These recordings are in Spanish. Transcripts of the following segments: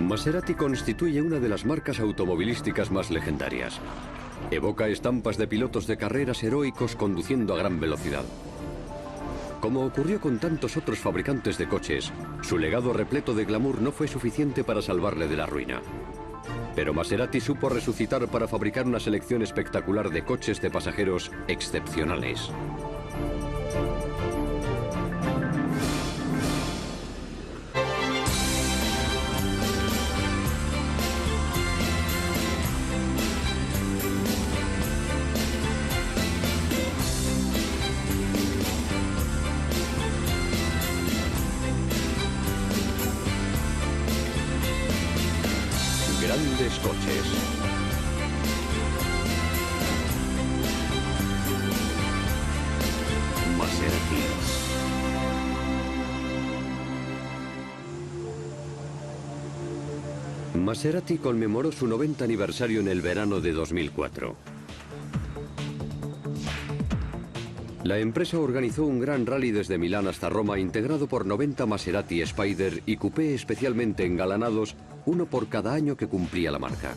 Maserati constituye una de las marcas automovilísticas más legendarias. Evoca estampas de pilotos de carreras heroicos conduciendo a gran velocidad. Como ocurrió con tantos otros fabricantes de coches, su legado repleto de glamour no fue suficiente para salvarle de la ruina. Pero Maserati supo resucitar para fabricar una selección espectacular de coches de pasajeros excepcionales. Grandes coches. Maserati. Maserati conmemoró su 90 aniversario en el verano de 2004. La empresa organizó un gran rally desde Milán hasta Roma integrado por 90 Maserati Spider y coupé especialmente engalanados, uno por cada año que cumplía la marca.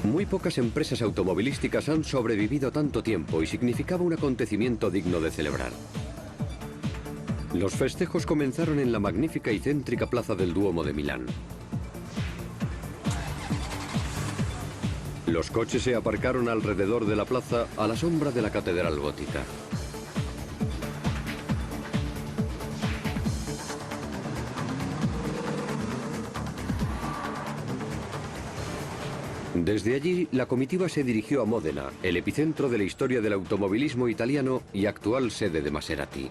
Muy pocas empresas automovilísticas han sobrevivido tanto tiempo y significaba un acontecimiento digno de celebrar. Los festejos comenzaron en la magnífica y céntrica plaza del Duomo de Milán. Los coches se aparcaron alrededor de la plaza a la sombra de la catedral gótica. Desde allí, la comitiva se dirigió a Módena, el epicentro de la historia del automovilismo italiano y actual sede de Maserati.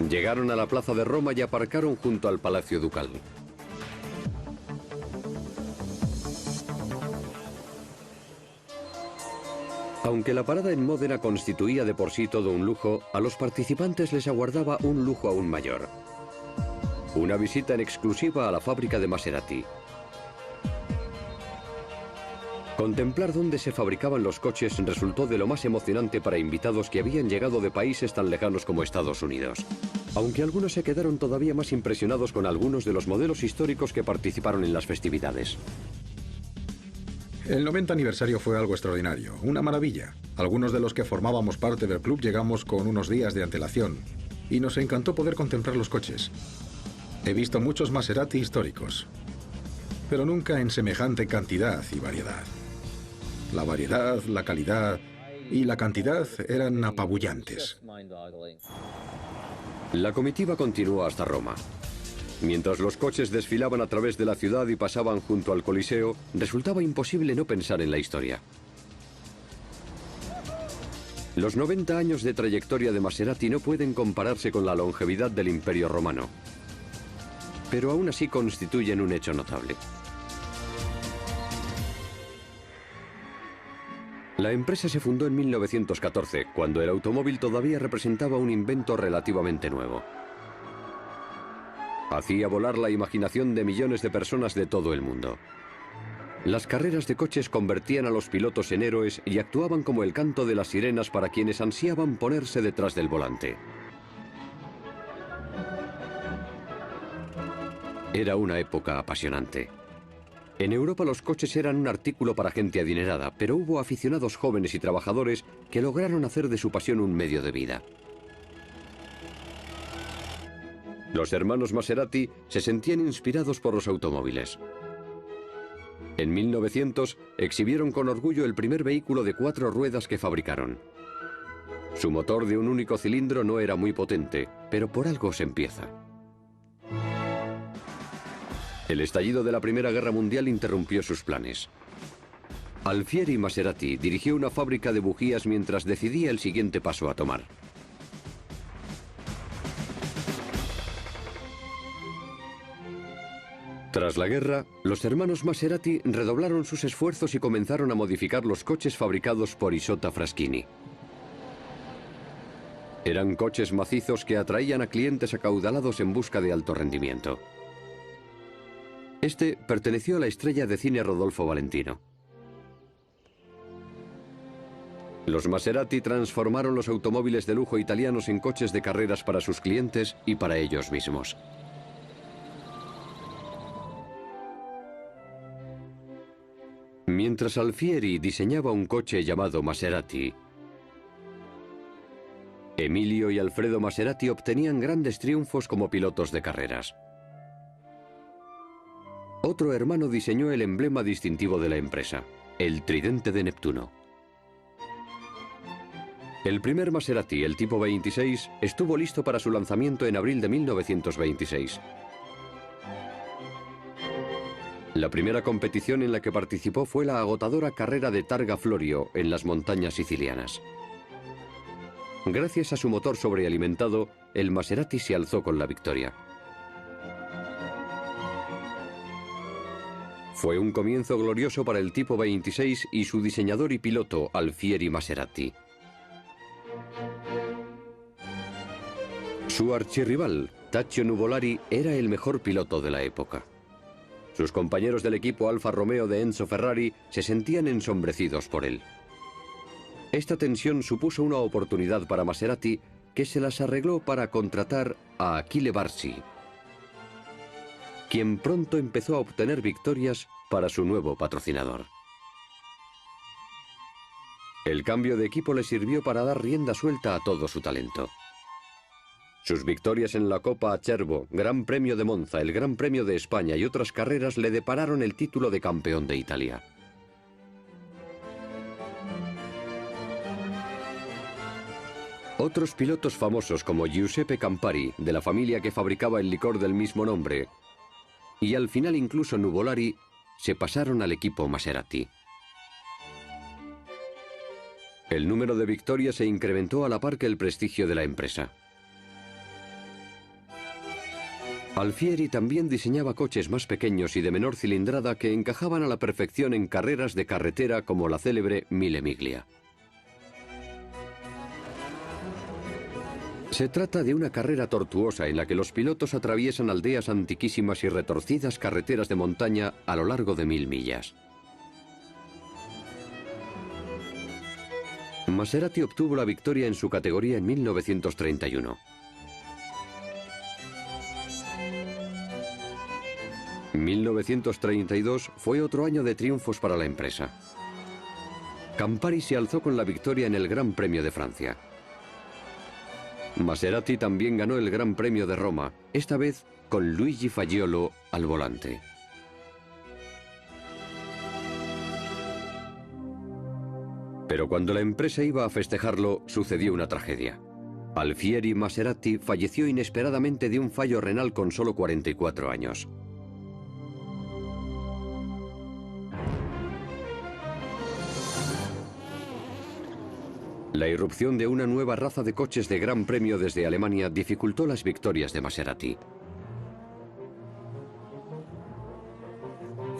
Llegaron a la plaza de Roma y aparcaron junto al Palacio Ducal. Aunque la parada en Módena constituía de por sí todo un lujo, a los participantes les aguardaba un lujo aún mayor. Una visita en exclusiva a la fábrica de Maserati. Contemplar dónde se fabricaban los coches resultó de lo más emocionante para invitados que habían llegado de países tan lejanos como Estados Unidos. Aunque algunos se quedaron todavía más impresionados con algunos de los modelos históricos que participaron en las festividades. El 90 aniversario fue algo extraordinario, una maravilla. Algunos de los que formábamos parte del club llegamos con unos días de antelación y nos encantó poder contemplar los coches. He visto muchos Maserati históricos, pero nunca en semejante cantidad y variedad. La variedad, la calidad y la cantidad eran apabullantes. La comitiva continuó hasta Roma. Mientras los coches desfilaban a través de la ciudad y pasaban junto al Coliseo, resultaba imposible no pensar en la historia. Los 90 años de trayectoria de Maserati no pueden compararse con la longevidad del Imperio Romano, pero aún así constituyen un hecho notable. La empresa se fundó en 1914, cuando el automóvil todavía representaba un invento relativamente nuevo. Hacía volar la imaginación de millones de personas de todo el mundo. Las carreras de coches convertían a los pilotos en héroes y actuaban como el canto de las sirenas para quienes ansiaban ponerse detrás del volante. Era una época apasionante. En Europa los coches eran un artículo para gente adinerada, pero hubo aficionados jóvenes y trabajadores que lograron hacer de su pasión un medio de vida. Los hermanos Maserati se sentían inspirados por los automóviles. En 1900 exhibieron con orgullo el primer vehículo de 4 ruedas que fabricaron. Su motor de un único cilindro no era muy potente, pero por algo se empieza. El estallido de la Primera Guerra Mundial interrumpió sus planes. Alfieri Maserati dirigió una fábrica de bujías mientras decidía el siguiente paso a tomar. Tras la guerra, los hermanos Maserati redoblaron sus esfuerzos y comenzaron a modificar los coches fabricados por Isotta Fraschini. Eran coches macizos que atraían a clientes acaudalados en busca de alto rendimiento. Este perteneció a la estrella de cine Rodolfo Valentino. Los Maserati transformaron los automóviles de lujo italianos en coches de carreras para sus clientes y para ellos mismos. Mientras Alfieri diseñaba un coche llamado Maserati, Emilio y Alfredo Maserati obtenían grandes triunfos como pilotos de carreras. Otro hermano diseñó el emblema distintivo de la empresa, el tridente de Neptuno. El primer Maserati, el tipo 26, estuvo listo para su lanzamiento en abril de 1926. La primera competición en la que participó fue la agotadora carrera de Targa Florio en las montañas sicilianas. Gracias a su motor sobrealimentado, el Maserati se alzó con la victoria. Fue un comienzo glorioso para el tipo 26 y su diseñador y piloto, Alfieri Maserati. Su archirrival, Taccio Nuvolari, era el mejor piloto de la época. Sus compañeros del equipo Alfa Romeo de Enzo Ferrari se sentían ensombrecidos por él. Esta tensión supuso una oportunidad para Maserati, que se las arregló para contratar a Achille Barsi, quien pronto empezó a obtener victorias para su nuevo patrocinador. El cambio de equipo le sirvió para dar rienda suelta a todo su talento. Sus victorias en la Copa Acerbo, Gran Premio de Monza, el Gran Premio de España y otras carreras le depararon el título de campeón de Italia. Otros pilotos famosos como Giuseppe Campari, de la familia que fabricaba el licor del mismo nombre, y al final incluso Nuvolari, se pasaron al equipo Maserati. El número de victorias se incrementó a la par que el prestigio de la empresa. Alfieri también diseñaba coches más pequeños y de menor cilindrada que encajaban a la perfección en carreras de carretera como la célebre Mille Miglia. Se trata de una carrera tortuosa en la que los pilotos atraviesan aldeas antiquísimas y retorcidas carreteras de montaña a lo largo de 1000 millas. Maserati obtuvo la victoria en su categoría en 1931. 1932 fue otro año de triunfos para la empresa. Campari se alzó con la victoria en el Gran Premio de Francia. Maserati también ganó el Gran Premio de Roma, esta vez con Luigi Fagiolo al volante. Pero cuando la empresa iba a festejarlo, sucedió una tragedia. Alfieri Maserati falleció inesperadamente de un fallo renal con solo 44 años. La irrupción de una nueva raza de coches de Gran Premio desde Alemania dificultó las victorias de Maserati.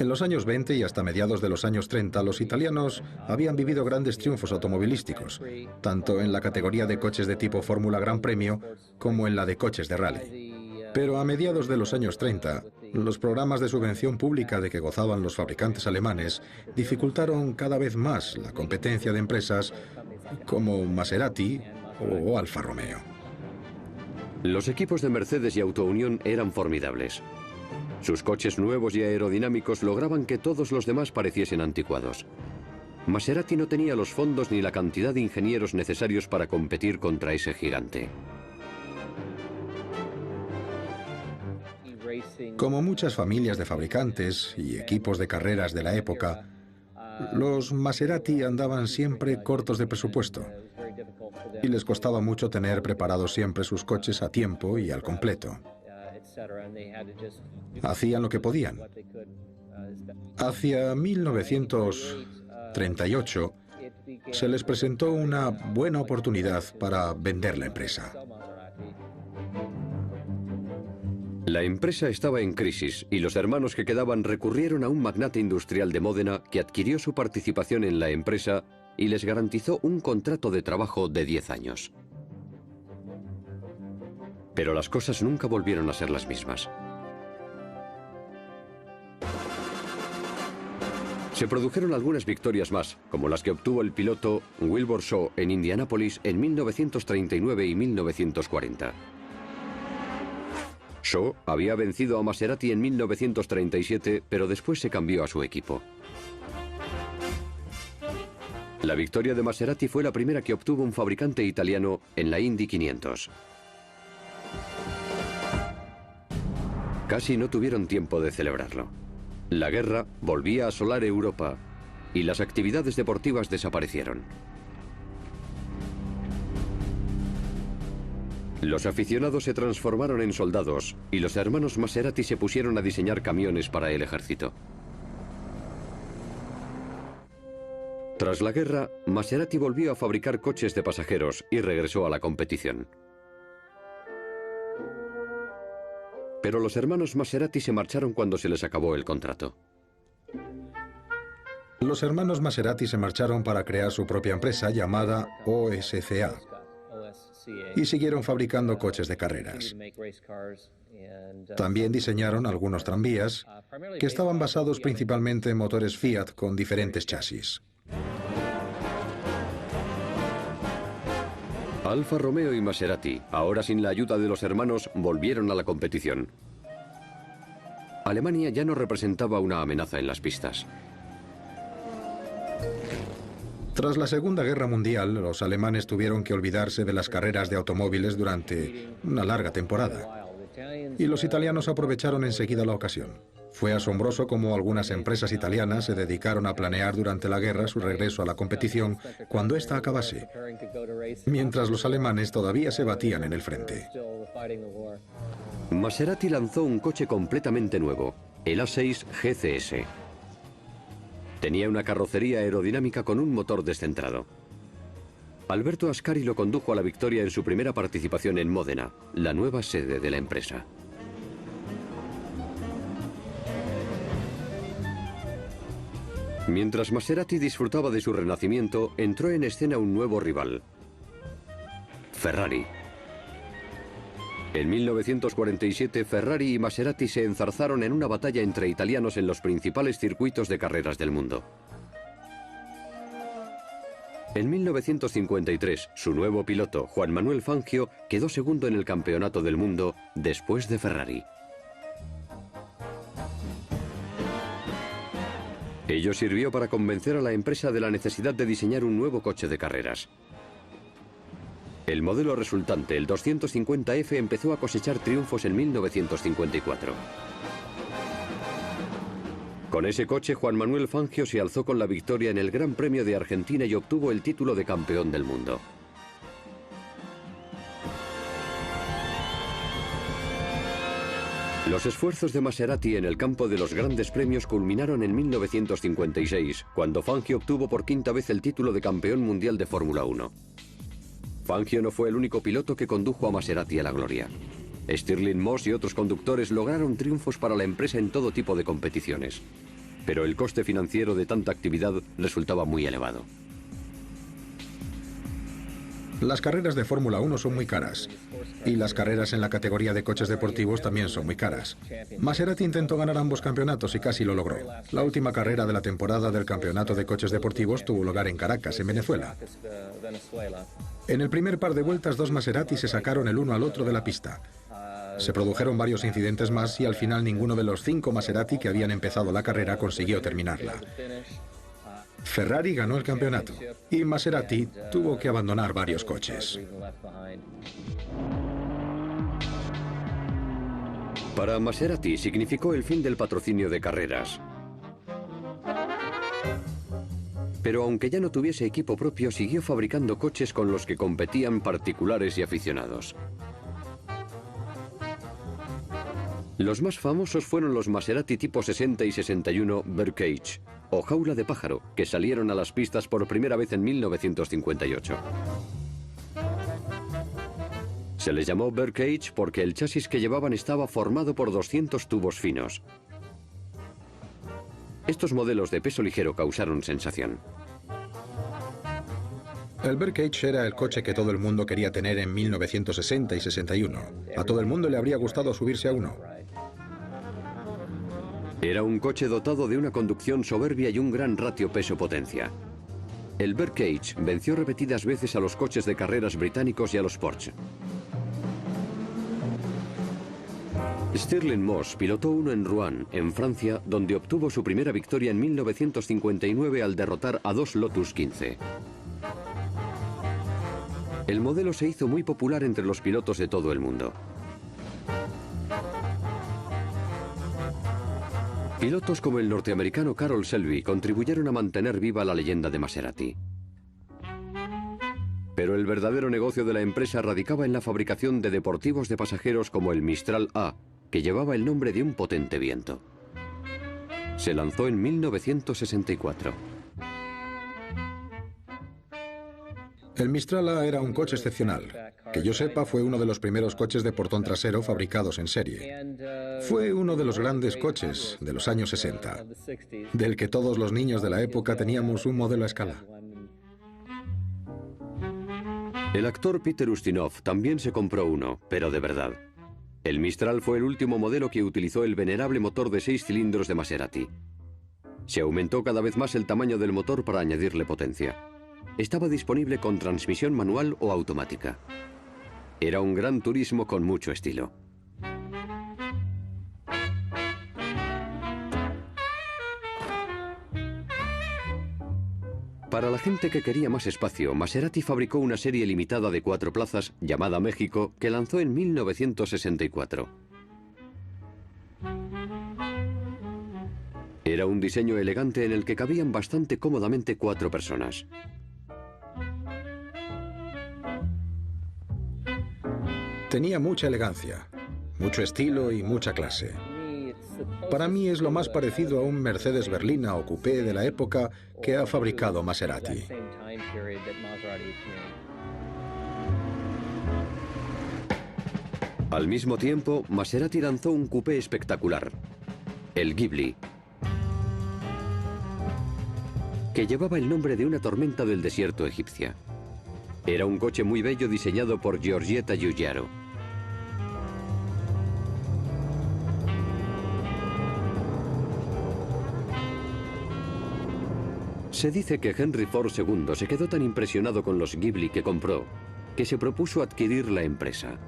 En los años 20 y hasta mediados de los años 30, los italianos habían vivido grandes triunfos automovilísticos, tanto en la categoría de coches de tipo Fórmula Gran Premio como en la de coches de rally. Pero a mediados de los años 30, los programas de subvención pública de que gozaban los fabricantes alemanes dificultaron cada vez más la competencia de empresas como Maserati o Alfa Romeo. Los equipos de Mercedes y Auto Unión eran formidables. Sus coches nuevos y aerodinámicos lograban que todos los demás pareciesen anticuados. Maserati no tenía los fondos ni la cantidad de ingenieros necesarios para competir contra ese gigante. Como muchas familias de fabricantes y equipos de carreras de la época, los Maserati andaban siempre cortos de presupuesto y les costaba mucho tener preparados siempre sus coches a tiempo y al completo. Hacían lo que podían. Hacia 1938 se les presentó una buena oportunidad para vender la empresa. La empresa estaba en crisis y los hermanos que quedaban recurrieron a un magnate industrial de Módena que adquirió su participación en la empresa y les garantizó un contrato de trabajo de 10 años. Pero las cosas nunca volvieron a ser las mismas. Se produjeron algunas victorias más, como las que obtuvo el piloto Wilbur Shaw en Indianápolis en 1939 y 1940. Shaw había vencido a Maserati en 1937, pero después se cambió a su equipo. La victoria de Maserati fue la primera que obtuvo un fabricante italiano en la Indy 500. Casi no tuvieron tiempo de celebrarlo. La guerra volvía a asolar Europa y las actividades deportivas desaparecieron. Los aficionados se transformaron en soldados y los hermanos Maserati se pusieron a diseñar camiones para el ejército. Tras la guerra, Maserati volvió a fabricar coches de pasajeros y regresó a la competición. Pero los hermanos Maserati se marcharon cuando se les acabó el contrato. Los hermanos Maserati se marcharon para crear su propia empresa llamada OSCA y siguieron fabricando coches de carreras. También diseñaron algunos tranvías que estaban basados principalmente en motores Fiat con diferentes chasis. Alfa Romeo y Maserati, ahora sin la ayuda de los hermanos, volvieron a la competición. Alemania ya no representaba una amenaza en las pistas. Tras la Segunda Guerra Mundial, los alemanes tuvieron que olvidarse de las carreras de automóviles durante una larga temporada. Y los italianos aprovecharon enseguida la ocasión. Fue asombroso cómo algunas empresas italianas se dedicaron a planear durante la guerra su regreso a la competición cuando ésta acabase, mientras los alemanes todavía se batían en el frente. Maserati lanzó un coche completamente nuevo, el A6 GCS. Tenía una carrocería aerodinámica con un motor descentrado. Alberto Ascari lo condujo a la victoria en su primera participación en Módena, la nueva sede de la empresa. Mientras Maserati disfrutaba de su renacimiento, entró en escena un nuevo rival, Ferrari. En 1947, Ferrari y Maserati se enzarzaron en una batalla entre italianos en los principales circuitos de carreras del mundo. En 1953, su nuevo piloto, Juan Manuel Fangio, quedó segundo en el campeonato del mundo después de Ferrari. Ello sirvió para convencer a la empresa de la necesidad de diseñar un nuevo coche de carreras. El modelo resultante, el 250F, empezó a cosechar triunfos en 1954. Con ese coche, Juan Manuel Fangio se alzó con la victoria en el Gran Premio de Argentina y obtuvo el título de campeón del mundo. Los esfuerzos de Maserati en el campo de los grandes premios culminaron en 1956, cuando Fangio obtuvo por quinta vez el título de campeón mundial de Fórmula 1. Fangio no fue el único piloto que condujo a Maserati a la gloria. Stirling Moss y otros conductores lograron triunfos para la empresa en todo tipo de competiciones. Pero el coste financiero de tanta actividad resultaba muy elevado. Las carreras de Fórmula 1 son muy caras. Y las carreras en la categoría de coches deportivos también son muy caras. Maserati intentó ganar ambos campeonatos y casi lo logró. La última carrera de la temporada del campeonato de coches deportivos tuvo lugar en Caracas, en Venezuela. En el primer par de vueltas, dos Maserati se sacaron el uno al otro de la pista. Se produjeron varios incidentes más y al final ninguno de los 5 Maserati que habían empezado la carrera consiguió terminarla. Ferrari ganó el campeonato y Maserati tuvo que abandonar varios coches. Para Maserati significó el fin del patrocinio de carreras. Pero aunque ya no tuviese equipo propio, siguió fabricando coches con los que competían particulares y aficionados. Los más famosos fueron los Maserati tipo 60 y 61 Birdcage, o jaula de pájaro, que salieron a las pistas por primera vez en 1958. Se les llamó Birdcage porque el chasis que llevaban estaba formado por 200 tubos finos. Estos modelos de peso ligero causaron sensación. El Birdcage era el coche que todo el mundo quería tener en 1960 y 61. A todo el mundo le habría gustado subirse a uno. Era un coche dotado de una conducción soberbia y un gran ratio peso-potencia. El Birdcage venció repetidas veces a los coches de carreras británicos y a los Porsche. Stirling Moss pilotó uno en Rouen, en Francia, donde obtuvo su primera victoria en 1959 al derrotar a dos Lotus 15. El modelo se hizo muy popular entre los pilotos de todo el mundo. Pilotos como el norteamericano Carroll Shelby contribuyeron a mantener viva la leyenda de Maserati. Pero el verdadero negocio de la empresa radicaba en la fabricación de deportivos de pasajeros como el Mistral A, que llevaba el nombre de un potente viento. Se lanzó en 1964. El Mistral A era un coche excepcional. Que yo sepa, fue uno de los primeros coches de portón trasero fabricados en serie. Fue uno de los grandes coches de los años 60, del que todos los niños de la época teníamos un modelo a escala. El actor Peter Ustinov también se compró uno, pero de verdad. El Mistral fue el último modelo que utilizó el venerable motor de 6 cilindros de Maserati. Se aumentó cada vez más el tamaño del motor para añadirle potencia. Estaba disponible con transmisión manual o automática. Era un gran turismo con mucho estilo. Para la gente que quería más espacio, Maserati fabricó una serie limitada de 4 plazas, llamada México, que lanzó en 1964. Era un diseño elegante en el que cabían bastante cómodamente 4 personas. Tenía mucha elegancia, mucho estilo y mucha clase. Para mí es lo más parecido a un Mercedes berlina o coupé de la época que ha fabricado Maserati. Al mismo tiempo, Maserati lanzó un coupé espectacular, el Ghibli, que llevaba el nombre de una tormenta del desierto egipcia. Era un coche muy bello diseñado por Giorgietta Giugiaro. Se dice que Henry Ford II se quedó tan impresionado con los Ghibli que compró, que se propuso adquirir la empresa.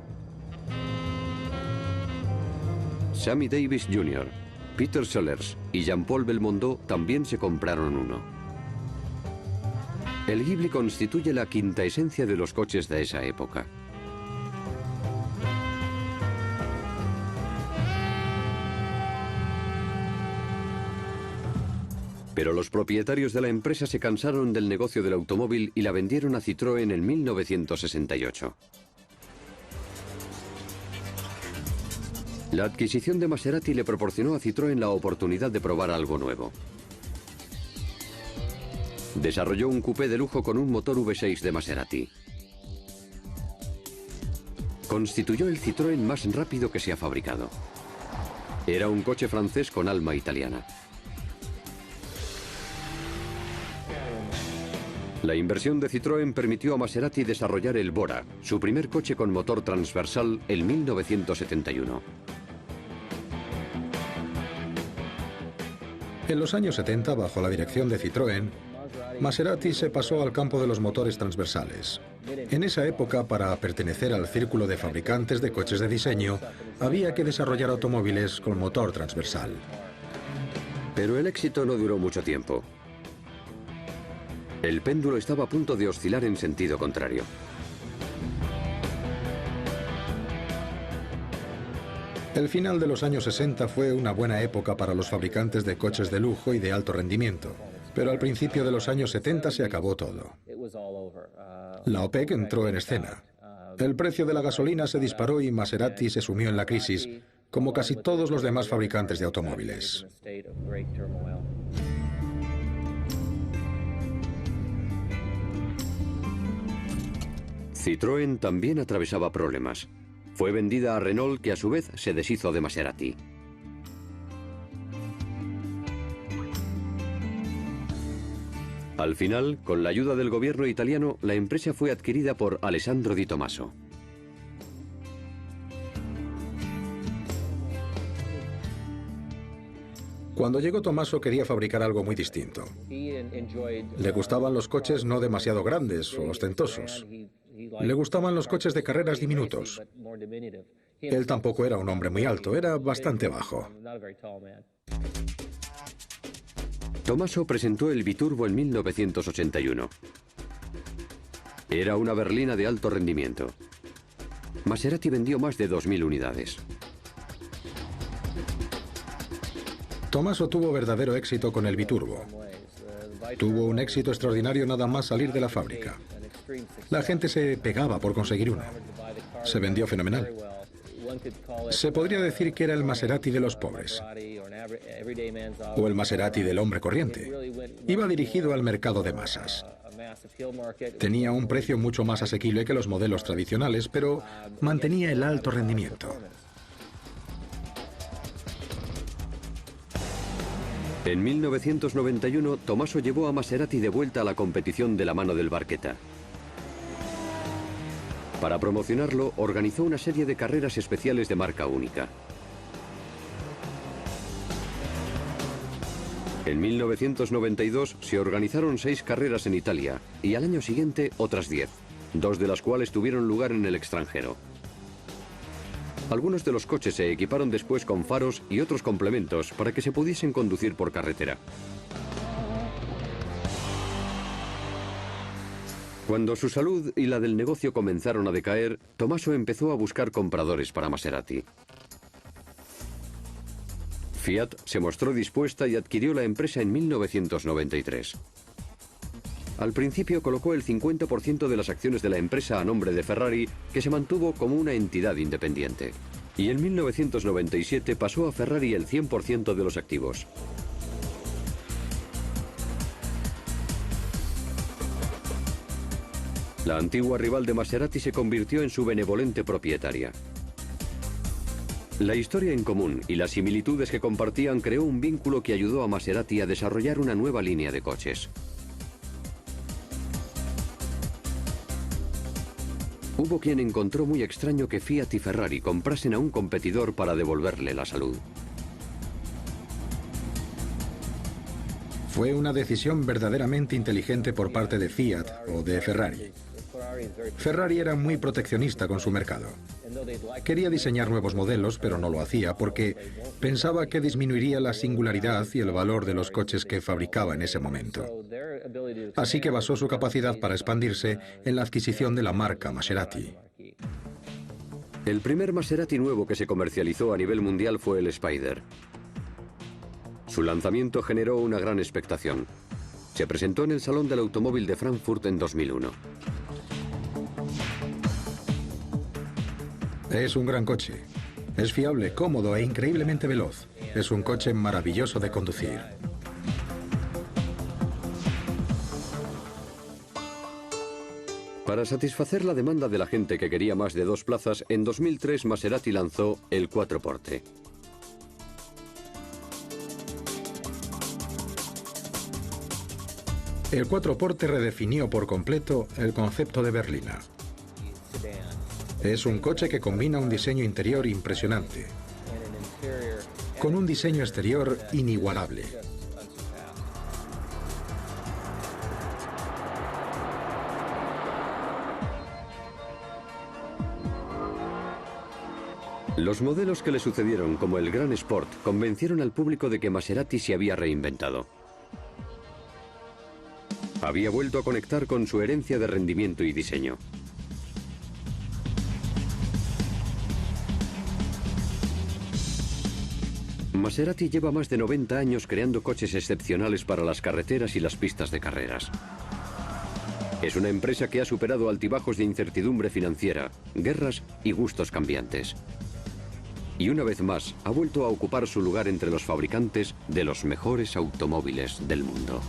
Sammy Davis Jr., Peter Sellers y Jean-Paul Belmondo también se compraron uno. El Ghibli constituye la quinta esencia de los coches de esa época. Pero los propietarios de la empresa se cansaron del negocio del automóvil y la vendieron a Citroën en 1968. La adquisición de Maserati le proporcionó a Citroën la oportunidad de probar algo nuevo. Desarrolló un coupé de lujo con un motor V6 de Maserati. Constituyó el Citroën más rápido que se ha fabricado. Era un coche francés con alma italiana. La inversión de Citroën permitió a Maserati desarrollar el Bora, su primer coche con motor transversal, en 1971. En los años 70, bajo la dirección de Citroën, Maserati se pasó al campo de los motores transversales. En esa época, para pertenecer al círculo de fabricantes de coches de diseño, había que desarrollar automóviles con motor transversal. Pero el éxito no duró mucho tiempo. El péndulo estaba a punto de oscilar en sentido contrario. El final de los años 60 fue una buena época para los fabricantes de coches de lujo y de alto rendimiento, pero al principio de los años 70 se acabó todo. La OPEC entró en escena. El precio de la gasolina se disparó y Maserati se sumió en la crisis, como casi todos los demás fabricantes de automóviles. Citroën también atravesaba problemas. Fue vendida a Renault, que a su vez se deshizo de Maserati. Al final, con la ayuda del gobierno italiano, la empresa fue adquirida por Alessandro Di Tommaso. Cuando llegó Tommaso quería fabricar algo muy distinto. Le gustaban los coches no demasiado grandes o ostentosos. Le gustaban los coches de carreras diminutos. Él tampoco era un hombre muy alto, era bastante bajo. Tommaso presentó el Biturbo en 1981. Era una berlina de alto rendimiento. Maserati vendió más de 2.000 unidades. Tommaso tuvo verdadero éxito con el Biturbo. Tuvo un éxito extraordinario nada más salir de la fábrica. La gente se pegaba por conseguir uno. Se vendió fenomenal. Se podría decir que era el Maserati de los pobres. O el Maserati del hombre corriente. Iba dirigido al mercado de masas. Tenía un precio mucho más asequible que los modelos tradicionales, pero mantenía el alto rendimiento. En 1991, Tommaso llevó a Maserati de vuelta a la competición de la mano del Barchetta. Para promocionarlo, organizó una serie de carreras especiales de marca única. En 1992 se organizaron 6 carreras en Italia y al año siguiente otras 10, 2 de las cuales tuvieron lugar en el extranjero. Algunos de los coches se equiparon después con faros y otros complementos para que se pudiesen conducir por carretera. Cuando su salud y la del negocio comenzaron a decaer, Tommaso empezó a buscar compradores para Maserati. Fiat se mostró dispuesta y adquirió la empresa en 1993. Al principio colocó el 50% de las acciones de la empresa a nombre de Ferrari, que se mantuvo como una entidad independiente. Y en 1997 pasó a Ferrari el 100% de los activos. La antigua rival de Maserati se convirtió en su benevolente propietaria. La historia en común y las similitudes que compartían creó un vínculo que ayudó a Maserati a desarrollar una nueva línea de coches. Hubo quien encontró muy extraño que Fiat y Ferrari comprasen a un competidor para devolverle la salud. Fue una decisión verdaderamente inteligente por parte de Fiat o de Ferrari. Ferrari era muy proteccionista con su mercado. Quería diseñar nuevos modelos, pero no lo hacía porque pensaba que disminuiría la singularidad y el valor de los coches que fabricaba en ese momento. Así que basó su capacidad para expandirse en la adquisición de la marca Maserati. El primer Maserati nuevo que se comercializó a nivel mundial fue el Spider. Su lanzamiento generó una gran expectación. Se presentó en el Salón del Automóvil de Frankfurt en 2001. Es un gran coche. Es fiable, cómodo e increíblemente veloz. Es un coche maravilloso de conducir. Para satisfacer la demanda de la gente que quería más de 2 plazas, en 2003 Maserati lanzó el Quattroporte. El Quattroporte redefinió por completo el concepto de berlina. Es un coche que combina un diseño interior impresionante con un diseño exterior inigualable. Los modelos que le sucedieron, como el Gran Sport, convencieron al público de que Maserati se había reinventado. Había vuelto a conectar con su herencia de rendimiento y diseño. Maserati lleva más de 90 años creando coches excepcionales para las carreteras y las pistas de carreras. Es una empresa que ha superado altibajos de incertidumbre financiera, guerras y gustos cambiantes. Y una vez más ha vuelto a ocupar su lugar entre los fabricantes de los mejores automóviles del mundo.